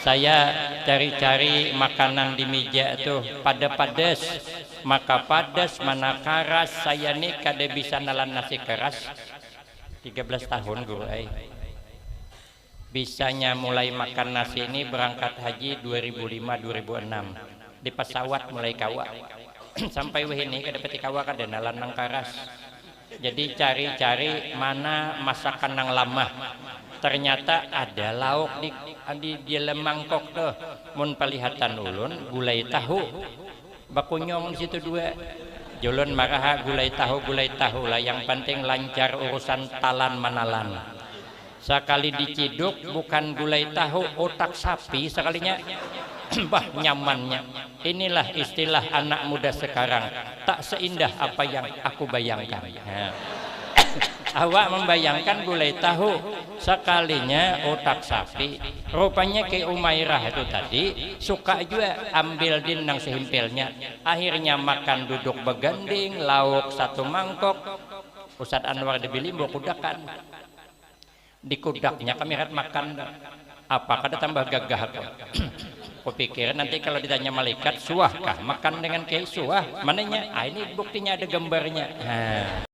Saya cari-cari makanan di meja tuh pada padas, maka padas mana keras. Saya nih kada bisa nalan nasi keras 13 tahun guru bisanya mulai makan nasi ini berangkat haji 2005-2006 di pesawat mulai kawa sampai weh ini kada peti kawa kada nalan nang keras. Jadi cari-cari mana masakan nang lama. Ternyata ada lauk di dalam mangkok tuh. Mun pelihatan ulun gulai tahu. Bakunyong di situ dua. Julun marah gulai tahu lah. Yang penting lancar urusan talan manalan. Sekali diciduk bukan gulai tahu, otak sapi sekalinya. Bah nyamannya. Inilah istilah anak muda sekarang. Tak seindah apa yang aku bayangkan. Awak membayangkan gulai tahu, sekalinya otak sapi. Rupanya ke Umairah itu tadi suka juga ambil dinang sehimpilnya. Akhirnya makan duduk beganding, lauk satu mangkok. Ustadz Anwar dibilimbo kudakan. Di kudaknya kami lihat makan. Apa kada tambah gagah kok. Kupikir nanti kalau ditanya malaikat, suahkah makan dengan kayak suah? Mananya? Ah, ini buktinya ada gambarnya.